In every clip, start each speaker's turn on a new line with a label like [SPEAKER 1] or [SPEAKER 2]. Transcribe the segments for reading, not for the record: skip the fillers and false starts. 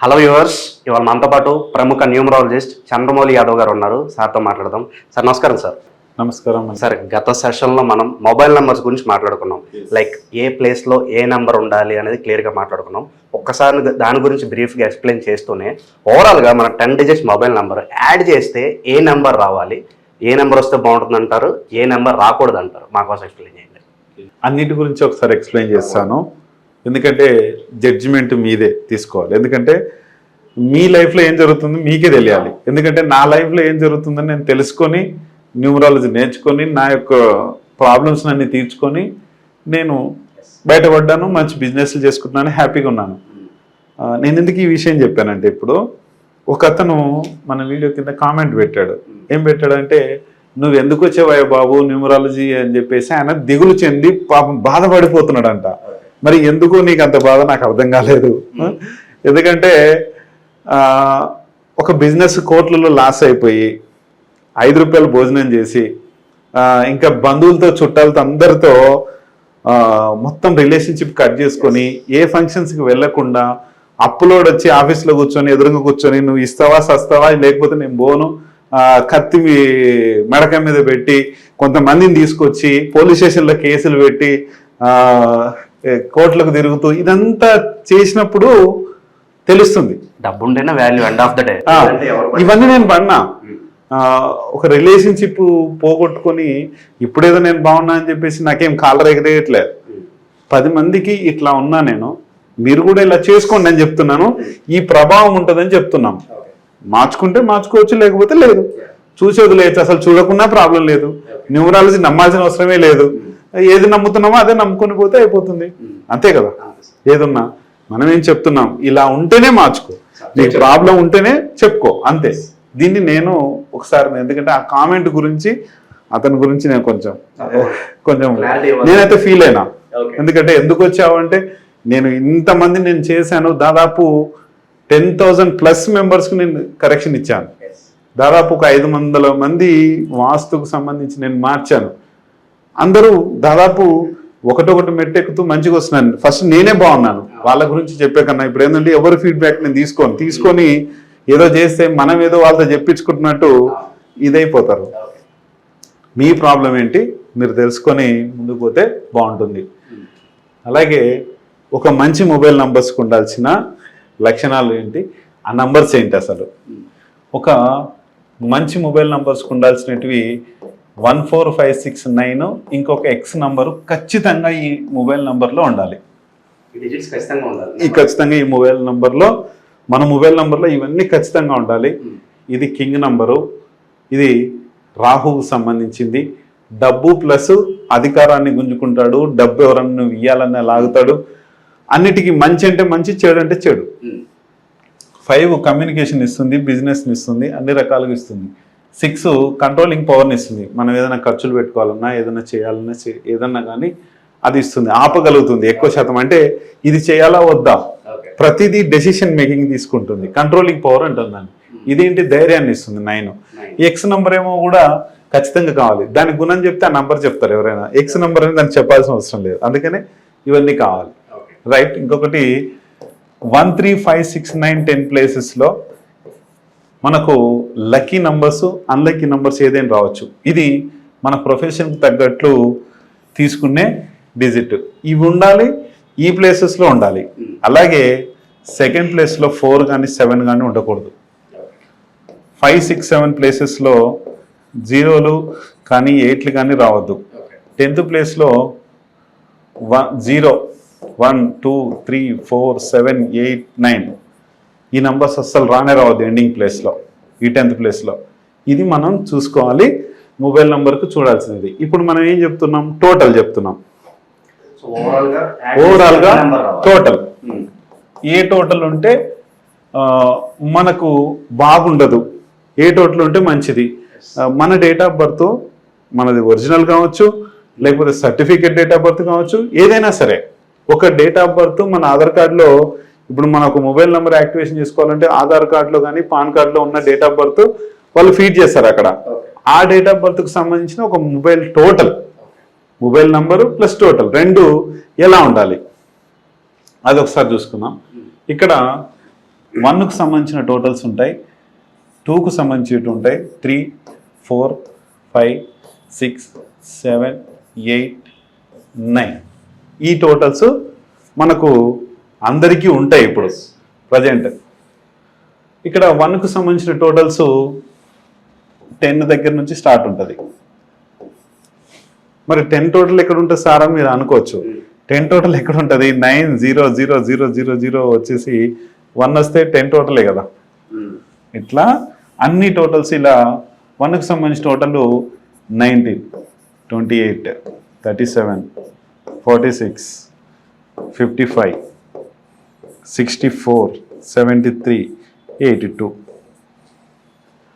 [SPEAKER 1] Hello viewers, ఇవాళ మనతో పాటు ప్రముఖ న్యూమరాలజిస్ట్ చంద్రమౌళి యాదవ్ గారు ఉన్నారు. సార్తో మాట్లాడదాం. సార్ నమస్కారం. సార్
[SPEAKER 2] నమస్కారం
[SPEAKER 1] సార్, గత సెషన్లో మనం మొబైల్ నెంబర్స్ గురించి మాట్లాడుకున్నాం. లైక్ ఏ ప్లేస్లో ఏ నెంబర్ ఉండాలి అనేది క్లియర్గా మాట్లాడుకున్నాం. ఒక్కసారి దాని గురించి బ్రీఫ్గా ఎక్స్ప్లెయిన్ చేస్తూనే ఓవరాల్గా మన 10 డిజిట్స్ మొబైల్ నెంబర్ యాడ్ చేస్తే ఏ నెంబర్ రావాలి, ఏ నెంబర్ వస్తే బాగుంటుంది అంటారు, ఏ నెంబర్ రాకూడదు అంటారు, మాకోసం ఎక్స్ప్లెయిన్ చేయండి.
[SPEAKER 2] అన్నిటి గురించి ఒకసారి ఎక్స్ప్లెయిన్ చేస్తాను. ఎందుకంటే జడ్జిమెంట్ మీదే తీసుకోవాలి. ఎందుకంటే మీ లైఫ్లో ఏం జరుగుతుందో మీకే తెలియాలి. ఎందుకంటే నా లైఫ్లో ఏం జరుగుతుందని నేను తెలుసుకొని న్యూమరాలజీ నేర్చుకొని నా యొక్క ప్రాబ్లమ్స్ అన్ని తీర్చుకొని నేను బయటపడ్డాను, మంచి బిజినెస్లు చేసుకుంటున్నాను, హ్యాపీగా ఉన్నాను. నేను ఎందుకు ఈ విషయం చెప్పానంటే, ఇప్పుడు ఒక అతను మన వీడియో కింద కామెంట్ పెట్టాడు. ఏం పెట్టాడంటే, నువ్వు ఎందుకు వచ్చేవాయో బాబు న్యూమరాలజీ అని చెప్పేసి ఆయన దిగులు చెంది పాపం బాధపడిపోతున్నాడంట. మరి ఎందుకు నీకు అంత బాధ నాకు అర్థం కాలేదు. ఎందుకంటే ఒక బిజినెస్ కోట్లలో లాస్ అయిపోయి 5 రూపాయలు భోజనం చేసి ఇంకా బంధువులతో చుట్టాలతో అందరితో మొత్తం రిలేషన్షిప్ కట్ చేసుకొని ఏ ఫంక్షన్స్కి వెళ్లకుండా అప్పులోడ్ వచ్చి ఆఫీస్లో కూర్చొని ఎదురుగా కూర్చొని నువ్వు ఇస్తావా సస్తావా లేకపోతే నేను పోను, కత్తి మెడక మీద పెట్టి కొంతమందిని తీసుకొచ్చి పోలీస్ స్టేషన్లో కేసులు పెట్టి కోర్టులకు తిరుగుతూ ఇదంతా చేసినప్పుడు తెలుస్తుంది
[SPEAKER 1] డబ్బు ఉంటేనే value end of the day.
[SPEAKER 2] ఇవన్నీ నేను పడినా. ఒక రిలేషన్షిప్ పోగొట్టుకొని ఇప్పుడేదో నేను బాగున్నా అని చెప్పేసి నాకేం కాలర్ ఎగరేయట్లేదు. 10 మందికి ఇట్లా ఉన్నా నేను, మీరు కూడా ఇలా చేసుకోండి అని చెప్తున్నాను. ఈ ప్రభావం ఉంటుందని చెప్తున్నాం. మార్చుకుంటే మార్చుకోవచ్చు, లేకపోతే లేదు. చూసి వదిలేయచ్చు, అసలు చూడకుండా ప్రాబ్లం లేదు. న్యూమరాలజీ నమ్మాల్సిన అవసరమే లేదు. ఏది నమ్ముతున్నామో అదే నమ్ముకొని పోతే అయిపోతుంది, అంతే కదా. ఏదున్నా మనం ఏం చెప్తున్నాం, ఇలా ఉంటేనే మార్చుకో, నీకు ప్రాబ్లం ఉంటేనే చెప్పుకో, అంతే. దీన్ని నేను ఒకసారి, ఎందుకంటే ఆ కామెంట్ గురించి అతని గురించి నేను కొంచెం నేనైతే ఫీల్ అయినా. ఎందుకంటే ఎందుకు వచ్చావంటే, నేను ఇంతమంది నేను చేశాను, దాదాపు 10,000+ మెంబర్స్కి నేను కరెక్షన్ ఇచ్చాను. దాదాపు ఒక 500 మంది వాస్తుకు సంబంధించి నేను మార్చాను. అందరూ దాదాపు ఒకటొకటి మెట్టెక్కుతూ మంచిగా వస్తున్నాను. ఫస్ట్ నేనే బాగున్నాను వాళ్ళ గురించి చెప్పే కన్నా. ఇప్పుడు ఏంటంటే ఎవరి ఫీడ్బ్యాక్ నేను తీసుకొని ఏదో చేస్తే మనం ఏదో వాళ్ళతో చెప్పించుకుంటున్నట్టు ఇదైపోతారు. మీ ప్రాబ్లం ఏంటి మీరు తెలుసుకొని ముందుకు పోతే బాగుంటుంది. అలాగే ఒక మంచి మొబైల్ నంబర్స్కి ఉండాల్సిన లక్షణాలు ఏంటి, ఆ నంబర్స్ ఏంటి, అసలు ఒక మంచి మొబైల్ నంబర్స్కి ఉండాల్సినవి 14569 ఇంకొక ఎక్స్ నంబరు ఖచ్చితంగా ఈ మొబైల్ నంబర్లో ఉండాలి. ఖచ్చితంగా ఈ మొబైల్ నంబర్లో, మన మొబైల్ నంబర్లో ఇవన్నీ ఖచ్చితంగా ఉండాలి. ఇది కింగ్ నంబరు, ఇది రాహుకు సంబంధించింది. డబ్బు ప్లస్ అధికారాన్ని గుంజుకుంటాడు, డబ్బు ఎవరన్నా నువ్వు ఇయ్యాలన్నా లాగుతాడు. అన్నిటికీ మంచి అంటే మంచి, చెడు అంటే చెడు. 5 కమ్యూనికేషన్ ఇస్తుంది, బిజినెస్ని ఇస్తుంది, అన్ని రకాలుగా ఇస్తుంది. 6 కంట్రోలింగ్ పవర్ని ఇస్తుంది. మనం ఏదైనా ఖర్చులు పెట్టుకోవాలన్నా, ఏదైనా చేయాలన్నా, ఏదన్నా కానీ అది ఇస్తుంది, ఆపగలుగుతుంది ఎక్కువ శాతం. అంటే ఇది చేయాలా వద్దా, ప్రతిదీ డెసిషన్ మేకింగ్ తీసుకుంటుంది. కంట్రోలింగ్ పవర్ అంటుంది దాన్ని. ఇదేంటి, ధైర్యాన్ని ఇస్తుంది. 9 ఎక్స్ నంబర్ ఏమో కూడా ఖచ్చితంగా కావాలి. దాని గుణం చెప్తే ఆ నంబర్ చెప్తారు ఎవరైనా. ఎక్స్ నంబర్ అని దానికి చెప్పాల్సిన అవసరం లేదు. అందుకనే ఇవన్నీ కావాలి, రైట్. ఇంకొకటి 13569 10 ప్లేసెస్లో మనకు లక్కీ నంబర్స్, అన్లక్కీ నంబర్స్ ఏదైనా రావచ్చు. ఇది మన ప్రొఫెషన్కి తగ్గట్లు తీసుకునే డిజిట్. ఇవి ఉండాలి, ఈ ప్లేసెస్లో ఉండాలి. అలాగే సెకండ్ ప్లేస్లో 4 కానీ 7 కానీ ఉండకూడదు. 5, 6, 7 ప్లేసెస్లో 0లు కానీ 8లు కానీ రావద్దు. 10th ప్లేస్లో 0, 1, 2, 3, 4, 7, 8, 9 ఈ నంబర్స్ అస్సలు రానే రావద్దు ఎండింగ్ ప్లేస్లో, ఈ 10th ప్లేస్లో. ఇది మనం చూసుకోవాలి. మొబైల్ నెంబర్కు చూడాల్సింది. ఇప్పుడు మనం ఏం చెప్తున్నాం, టోటల్ చెప్తున్నాం. ఓవరాల్గా టోటల్, ఏ టోటల్ ఉంటే మనకు బాగుండదు, ఏ టోటల్ ఉంటే మంచిది. మన డేట్ ఆఫ్ బర్త్, మనది ఒరిజినల్ కావచ్చు, లేకపోతే సర్టిఫికేట్ డేట్ ఆఫ్ బర్త్ కావచ్చు, ఏదైనా సరే. ఒక డేట్ ఆఫ్ బర్త్ మన ఆధార్ కార్డులో, ఇప్పుడు మనం ఒక మొబైల్ నెంబర్ యాక్టివేషన్ చేసుకోవాలంటే ఆధార్ కార్డులో కానీ పాన్ కార్డులో ఉన్న డేట్ ఆఫ్ బర్త్ వాళ్ళు ఫీడ్ చేస్తారు అక్కడ. ఆ డేట్ ఆఫ్ బర్త్కు సంబంధించిన ఒక mobile total, mobile number plus total 2 ఎలా ఉండాలి అది ఒకసారి చూసుకుందాం. ఇక్కడ 1కు సంబంధించిన టోటల్స్ ఉంటాయి, 2కు సంబంధించినవి ఉంటాయి, 3, 4, 5, 6, 7, 8, 9 ఈ టోటల్స్ మనకు అందరికీ ఉంటాయి. ఇప్పుడు ప్రజెంట్ ఇక్కడ 1కు సంబంధించిన టోటల్స్ 10 దగ్గర నుంచి స్టార్ట్ ఉంటుంది. మరి 10 టోటల్ ఎక్కడ ఉంటుంది సార్ అని మీరు అనుకోవచ్చు. 10 టోటల్ ఎక్కడ ఉంటుంది? 9 0 0 0 0 0 వచ్చేసి 1 వస్తే 10 టోటలే కదా. ఇట్లా అన్ని టోటల్స్ ఇలా 1కు సంబంధించిన టోటల్ 19, 28, 37, 46, 55, 64, 73, 82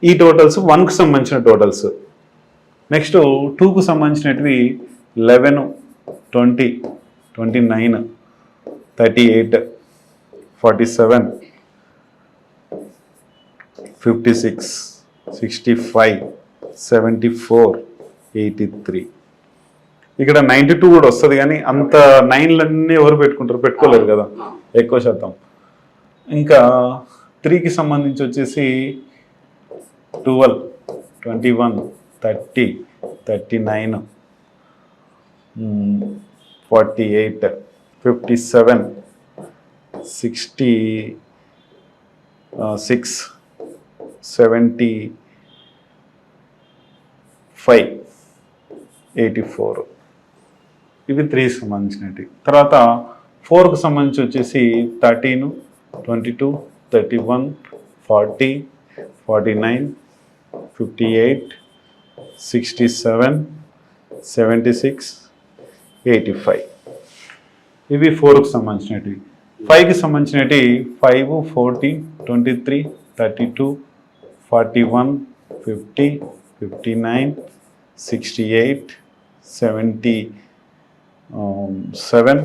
[SPEAKER 2] ఈ టోటల్స్ 1కు సంబంధించిన టోటల్స్. నెక్స్ట్ 2కు సంబంధించినవి 11, 20, 29, 38, 47, 56, 65, 74, 83 ఇక్కడ 92 కూడా వస్తుంది. కానీ అంత 9లన్నీ ఎవరు పెట్టుకుంటారు? పెట్టుకోలేరు కదా ఎక్కువ శాతం. ఇంకా 3కి సంబంధించి వచ్చేసి 12, 21, 30, 39, 48, 57, 66, 75, 84 ఇవి 3కి సంబంధించినవి. తర్వాత 4కు సంబంధించి వచ్చేసి 13, 22, 31, 40, 49, 58, 67, 76, 85 ఇవి 4కు సంబంధించినవి. 5కి సంబంధించినవి 5, 40, 23, 32, 41, 50, 59, 68, 77,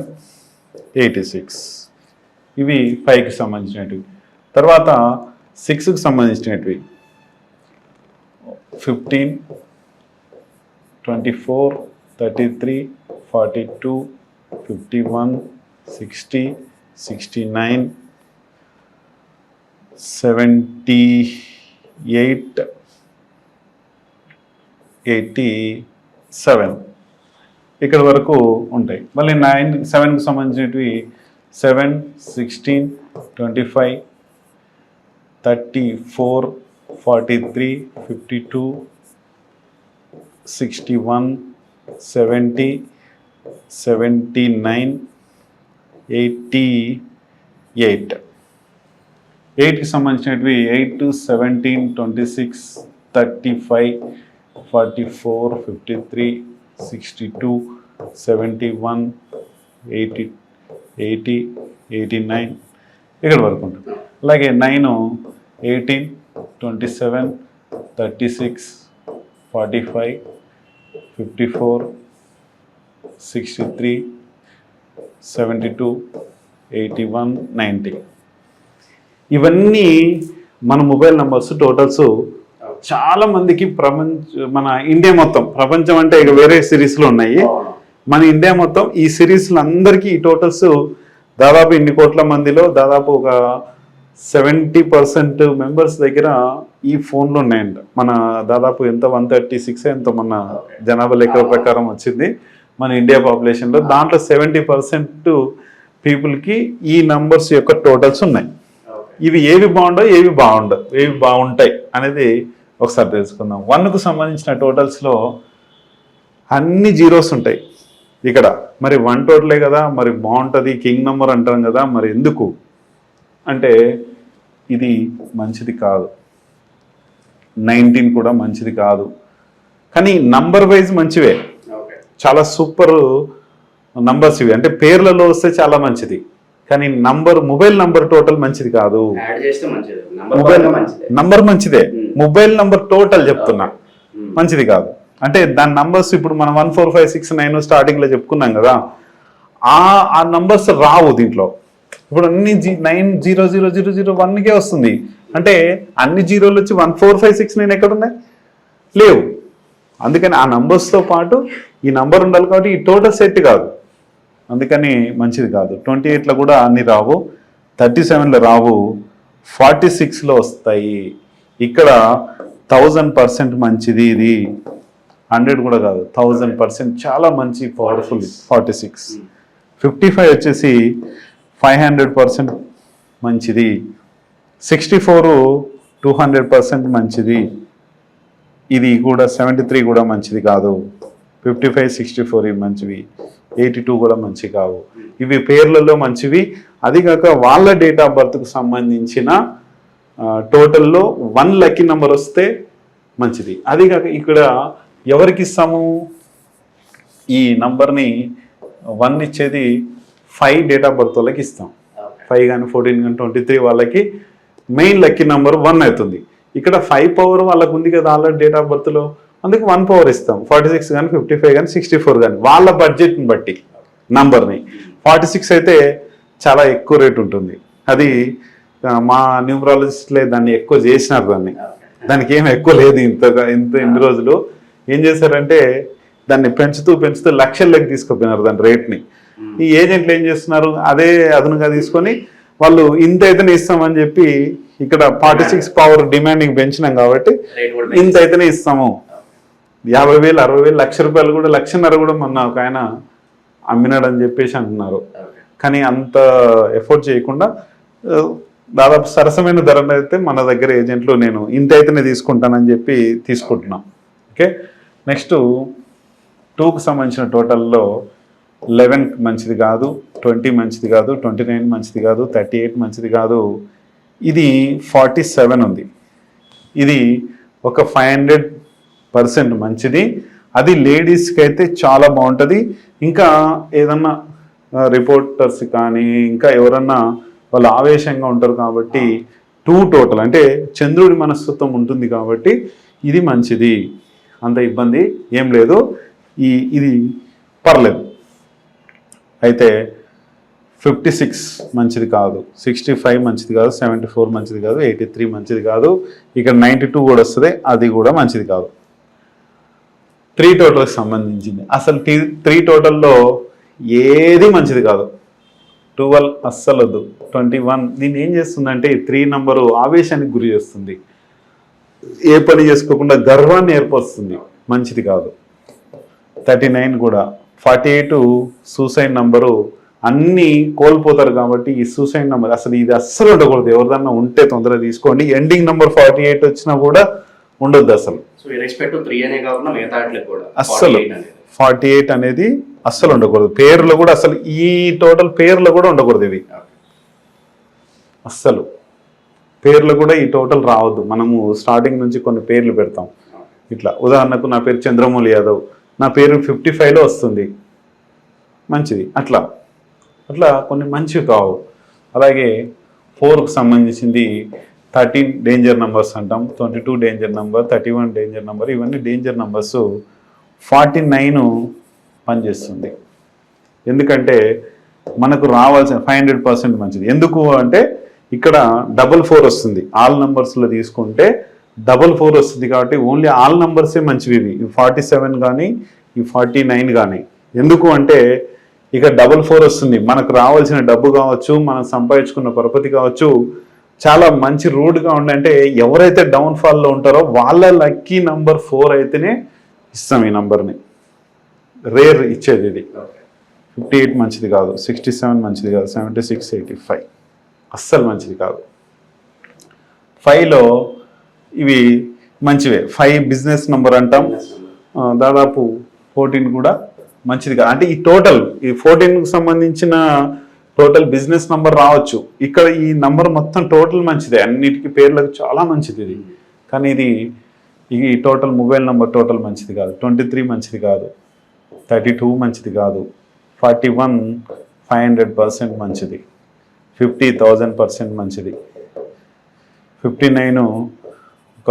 [SPEAKER 2] 86 ఇవి 5కి సంబంధించినవి. తర్వాత 6కి సంబంధించినవి 15, 24, 33, 42, 51, 60, 69, 78, 87 ఇక్కడ వరకు ఉంటాయి. మళ్ళీ 7కి సంబంధించినవి 7, 16, 25, 34, 43, 52, 61, 70, 79, 88 8కి సంబంధించినవి 8, 17, 26, 35, 44, 53, 62, 71, 80, 89 ఇక్కడ వరకు ఉంటుంది. అలాగే 9, 18, 27, 36, 45, 54, 63, 72, 81, 90 ఇవన్నీ మన మొబైల్ నంబర్స్ టోటల్స్. చాలా మందికి మన ఇండియా మొత్తం, ప్రపంచం అంటే ఇక వేరే సిరీస్లో ఉన్నాయి, మన ఇండియా మొత్తం ఈ సిరీస్లు అందరికీ ఈ టోటల్స్ దాదాపు ఇన్ని కోట్ల మందిలో దాదాపు ఒక 70% మెంబర్స్ దగ్గర ఈ ఫోన్లు ఉన్నాయంట. మన దాదాపు ఎంత 136 ఎంత మన జనాభా లెక్కల ప్రకారం వచ్చింది మన ఇండియా పాపులేషన్లో. దాంట్లో 70% పీపుల్కి ఈ నంబర్స్ యొక్క టోటల్స్ ఉన్నాయి. ఇవి ఏవి బాగుండవు, ఏవి బాగుంటాయి అనేది ఒకసారి తెలుసుకుందాం. 1కు సంబంధించిన టోటల్స్లో అన్ని జీరోస్ ఉంటాయి ఇక్కడ. మరి 1 టోటలే కదా, మరి బాగుంటుంది, కింగ్ నెంబర్ అంటాం కదా, మరి ఎందుకు అంటే ఇది మంచిది కాదు. 19 కూడా మంచిది కాదు. కానీ నంబర్ వైజ్ మంచివే, చాలా సూపర్ నంబర్స్ ఇవి. అంటే పేర్లలో వస్తే చాలా మంచిది, కానీ మొబైల్ నంబర్ టోటల్ మంచిది కాదు. మొబైల్ నంబర్ మంచిదే, మొబైల్ నంబర్ టోటల్ చెప్తున్నా మంచిది కాదు. అంటే దాని నంబర్స్ ఇప్పుడు మనం 1 4 5 6 9 స్టార్టింగ్ లో చెప్పుకున్నాం కదా, ఆ నంబర్స్ రావు దీంట్లో. ఇప్పుడు అన్ని 9 0 0 0 0 1కే వస్తుంది. అంటే అన్ని జీరోలు వచ్చి 1 4 5 6 9 ఎక్కడున్నాయి? లేవు. అందుకని ఆ నంబర్స్తో పాటు ఈ నంబర్ ఉండాలి కాబట్టి ఈ టోటల్ సెట్ కాదు, అందుకని మంచిది కాదు. 28లో కూడా అన్ని రావు, 37లో రావు, 46లో వస్తాయి. ఇక్కడ 1000% మంచిది, ఇది 100 కూడా కాదు, 1000% చాలా మంచి పవర్ఫుల్ 46. 55 వచ్చేసి 500% మంచిది. 64 200% మంచిది. ఇది కూడా 73 కూడా మంచిది కాదు. 55 64 ఇవి మంచివి. 82 కూడా మంచి కావు. ఇవి పేర్లలో మంచివి. అది కాక వాళ్ళ డేట్ ఆఫ్ బర్త్కు సంబంధించిన టోటల్లో 1 లక్కీ నెంబర్ వస్తే మంచిది. అది కాక ఇక్కడ ఎవరికి ఇస్తాము ఈ నంబర్ని 1 ఇచ్చేది 5 డేట్ ఆఫ్ బర్త్ వాళ్ళకి ఇస్తాం. 5 కానీ 14 కానీ 23 వాళ్ళకి మెయిన్ లక్కీ నెంబర్ 1 అవుతుంది. ఇక్కడ 5 పవర్ వాళ్ళకు ఉంది కదా ఆల్రెడీ డేట్ ఆఫ్ బర్త్లో, అందుకే 1 పవర్ ఇస్తాం. 46 కానీ 55 కానీ 64 కానీ వాళ్ళ బడ్జెట్ని బట్టి నంబర్ని. 46 అయితే చాలా ఎక్కువ రేట్ ఉంటుంది. అది మా న్యూమరాలజిస్ట్లే దాన్ని ఎక్కువ చేసినారు. దానికి ఏం ఎక్కువ లేదు. ఇన్ని రోజులు ఏం చేశారంటే దాన్ని పెంచుతూ లక్షల్లోకి తీసుకుపోయినారు దాని రేట్ని. ఈ ఏజెంట్లు ఏం చేస్తున్నారు, అదే అదనుగా తీసుకొని వాళ్ళు ఇంత అయితేనే ఇస్తామని చెప్పి ఇక్కడ 46 పవర్ డిమాండింగ్ పెంచినాం కాబట్టి ఇంత అయితేనే ఇస్తాము. 50,000 60,000 ₹1,00,000 కూడా 1,50,000 కూడా మొన్న ఒక ఆయన అమ్మినాడు అని చెప్పేసి అంటున్నారు. కానీ అంత ఎఫోర్డ్ చేయకుండా దాదాపు సరసమైన ధరలు అయితే మన దగ్గర ఏజెంట్లు నేను ఇంత అయితేనే తీసుకుంటానని చెప్పి తీసుకుంటున్నాం. ఓకే, నెక్స్ట్ 2కు సంబంధించిన టోటల్లో 11 మంచిది కాదు, 20 మంచిది కాదు, 29 మంచిది కాదు, 38 మంచిది కాదు. ఇది 47 ఉంది. ఇది ఒక 500% మంచిది. అది లేడీస్కి అయితే చాలా బాగుంటుంది. ఇంకా ఏదన్నా రిపోర్టర్స్ కానీ ఇంకా ఎవరన్నా వాళ్ళు ఆవేశంగా ఉంటారు కాబట్టి 2 టోటల్ అంటే చంద్రుడి మనస్తత్వం ఉంటుంది కాబట్టి ఇది మంచిది, అంత ఇబ్బంది ఏం లేదు. ఇది పర్లేదు. అయితే 56 మంచిది కాదు, 65 మంచిది కాదు, 74 మంచిది కాదు, 83 మంచిది కాదు. ఇక్కడ 92 కూడా వస్తుంది, అది కూడా మంచిది కాదు. 3 టోటల్కి సంబంధించింది. అసలు 3 టోటల్లో ఏది మంచిది కాదు. 12 అస్సలు వద్దు. 21 దీన్ని ఏం చేస్తుందంటే 3 నంబరు ఆవేశానికి గురి చేస్తుంది, ఏ పని చేసుకోకుండా గర్వాన్ని ఏర్పరుస్తుంది, మంచిది కాదు. 39 కూడా. 48 సూసైడ్ నంబరు, అన్నీ కోల్పోతారు కాబట్టి ఈ సూసైడ్ నెంబర్ అసలు ఇది అస్సలు ఉండకూడదు. ఎవరిదన్నా ఉంటే తొందరగా తీసుకోండి. ఎండింగ్ నెంబర్ 48 వచ్చినా కూడా ఉండొద్దు అసలు. అస్సలు 48 అనేది అస్సలు ఉండకూడదు. పేర్లు కూడా అసలు ఈ టోటల్ పేర్లు కూడా ఉండకూడదు. ఇవి అస్సలు పేర్లు కూడా ఈ టోటల్ రావద్దు. మనము స్టార్టింగ్ నుంచి కొన్ని పేర్లు పెడతాం. ఇట్లా ఉదాహరణకు నా పేరు చంద్రమౌళి యాదవ్, నా పేరు 55లో వస్తుంది, మంచిది. అట్లా కొన్ని మంచివి కావు. అలాగే 4కు సంబంధించింది 13 డేంజర్ నెంబర్స్ అంటాం, 22 డేంజర్ నెంబర్, 31 డేంజర్ నెంబర్, ఇవన్నీ డేంజర్ నెంబర్స్. 49 పనిచేస్తుంది. ఎందుకంటే మనకు రావాల్సిన 500% మంచిది. ఎందుకు అంటే ఇక్కడ 44 వస్తుంది. ఆల్ నెంబర్స్లో తీసుకుంటే 44 వస్తుంది కాబట్టి ఓన్లీ ఆల్ నెంబర్సే మంచివి. ఇవి 47 కానీ ఈ 49 కానీ. ఎందుకు అంటే ఇక 44 వస్తుంది. మనకు రావాల్సిన డబ్బు కావచ్చు, మనం సంపాదించుకున్న పరపతి కావచ్చు, చాలా మంచి రూడ్గా ఉండంటే ఎవరైతే డౌన్ఫాల్లో ఉంటారో వాళ్ళ లక్కీ నంబర్ 4 అయితేనే ఇస్తాం ఈ నంబర్ని. రేర్ ఇచ్చేది ఇది. 58 మంచిది కాదు, 67 మంచిది కాదు, 76 85 అస్సలు మంచిది కాదు. 5లో ఇవి మంచివే. 5 బిజినెస్ నంబర్ అంటాం. దాదాపు 14 కూడా మంచిది కాదు. అంటే ఈ 14కు సంబంధించిన టోటల్ బిజినెస్ నంబర్ రావచ్చు. ఇక్కడ ఈ నంబర్ మొత్తం టోటల్ మంచిదే, అన్నిటికీ పేర్లకు చాలా మంచిది ఇది. కానీ ఈ టోటల్ మొబైల్ నంబర్ టోటల్ మంచిది కాదు. 23 మంచిది కాదు, 32 మంచిది కాదు, 41 500% మంచిది, 50 1000% మంచిది, 59 ఒక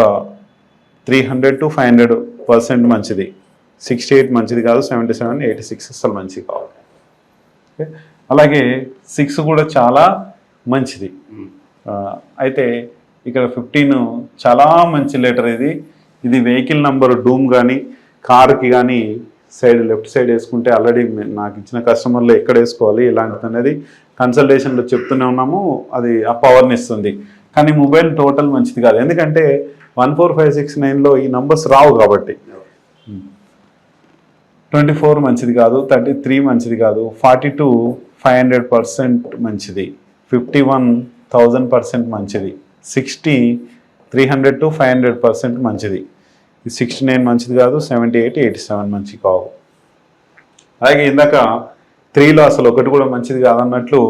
[SPEAKER 2] 300 to 500% మంచిది, 68 మంచిది కాదు, 77 86 అసలు మంచిది కాదు. ఓకే, అలాగే 6 కూడా చాలా మంచిది. అయితే ఇక్కడ 15 చాలా మంచి లెటర్. ఇది వెహికల్ నంబరు డూమ్ కానీ కార్కి కానీ లెఫ్ట్ సైడ్ వేసుకుంటే ఆల్రెడీ నాకు ఇచ్చిన కస్టమర్లు ఎక్కడ వేసుకోవాలి ఇలాంటిది అనేది కన్సల్టేషన్లో చెప్తూనే ఉన్నాము. అది ఆ పవర్ని ఇస్తుంది. కానీ మొబైల్ టోటల్ మంచిది కాదు, ఎందుకంటే 14569లో ఈ నంబర్స్ రావు కాబట్టి. 24 మంచిది కాదు, 33 మంచిది కాదు, 42 500% మంచిది, 51 1000% మంచిది, 60 300 to 500% మంచిది, 69 మంచిది కాదు, 78 87 మంచిది కావు. అలాగే ఇందాక 3లో అసలు ఒకటి కూడా మంచిది కాదన్నట్లు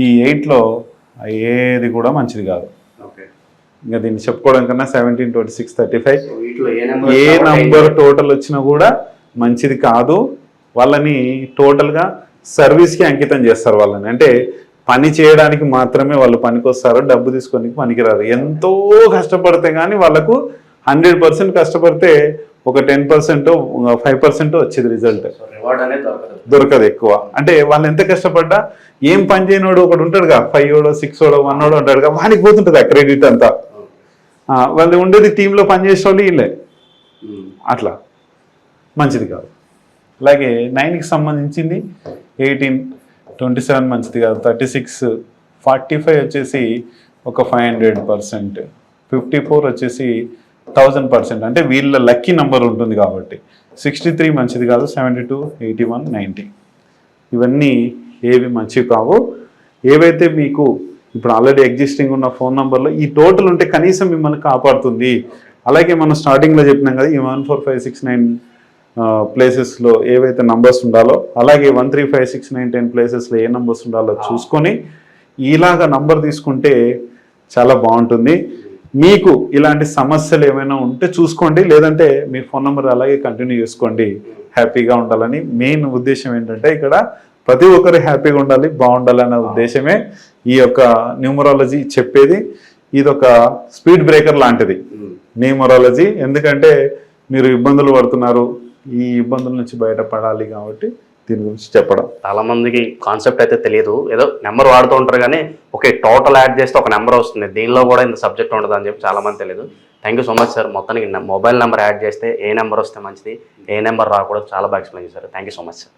[SPEAKER 2] ఈ 8లో ఏది కూడా మంచిది కాదు. ఇంకా దీన్ని చెప్పుకోవడం కన్నా 17 26 35 ఏ నంబర్ టోటల్ వచ్చినా కూడా మంచిది కాదు. వాళ్ళని టోటల్గా సర్వీస్కి అంకితం చేస్తారు. వాళ్ళని అంటే పని చేయడానికి మాత్రమే వాళ్ళు పనికొస్తారు, డబ్బు తీసుకోనికి పనికిరారు. ఎంతో కష్టపడితే కానీ వాళ్ళకు 100% కష్టపడితే ఒక 10% 5% వచ్చేది రిజల్ట్, దొరకదు ఎక్కువ. అంటే వాళ్ళు ఎంత కష్టపడ్డా ఏం పని చేయనోడు ఒకడు ఉంటాడుగా, 5 6 1 ఉంటాడుగా, వానికి పోతుంటుంది ఆ క్రెడిట్ అంతా. వాళ్ళు ఉండేది టీంలో పనిచేసే వాళ్ళు వీళ్ళే, అట్లా మంచిది కాదు. అలాగే 9కి సంబంధించింది 18 27 మంచిది కాదు, 36 45 వచ్చేసి ఒక 500%, 54 వచ్చేసి 1000%, అంటే వీళ్ళ లక్కీ నెంబర్ ఉంటుంది కాబట్టి. 63 మంచిది కాదు, 72 81 90 ఇవన్నీ ఏవి మంచివి కావు. ఏవైతే మీకు ఇప్పుడు ఆల్రెడీ ఎగ్జిస్టింగ్ ఉన్న ఫోన్ నెంబర్లో ఈ టోటల్ ఉంటే కనీసం మిమ్మల్ని కాపాడుతుంది. అలాగే మనం స్టార్టింగ్లో చెప్పినాం కదా, ఈ 14569 ప్లేసెస్లో ఏవైతే నంబర్స్ ఉండాలో, అలాగే 1356910 ప్లేసెస్లో ఏ నంబర్స్ ఉండాలో చూసుకొని ఇలాగ నంబర్ తీసుకుంటే చాలా బాగుంటుంది. మీకు ఇలాంటి సమస్యలు ఏమైనా ఉంటే చూసుకోండి, లేదంటే మీ ఫోన్ నెంబర్ అలాగే కంటిన్యూ చేసుకోండి, హ్యాపీగా ఉండాలని. మెయిన్ ఉద్దేశం ఏంటంటే ఇక్కడ ప్రతి ఒక్కరు హ్యాపీగా ఉండాలి, బాగుండాలి అనే ఉద్దేశమే ఈ యొక్క న్యూమరాలజీ చెప్పేది. ఇది ఒక స్పీడ్ బ్రేకర్ లాంటిది న్యూమరాలజీ, ఎందుకంటే మీరు ఇబ్బందులు పడుతున్నారు, ఈ ఇబ్బందుల నుంచి బయటపడాలి కాబట్టి దీని గురించి చెప్పడం.
[SPEAKER 1] చాలా మందికి కాన్సెప్ట్ అయితే తెలియదు, ఏదో నెంబర్ వాడుతూ ఉంటారు కానీ ఓకే టోటల్ యాడ్ చేస్తే ఒక నెంబర్ వస్తుంది, దీనిలో కూడా ఇంత సబ్జెక్ట్ ఉండదు అని చెప్పి చాలా మంది తెలియదు. Thank you so much sir. మొత్తానికి మొబైల్ నెంబర్ యాడ్ చేస్తే ఏ నెంబర్ వస్తే మంచిది, ఏ నెంబర్ రాకూడదు చాలా బాగా ఎక్స్ప్లెయిన్ చేశారు. Thank you so much sir.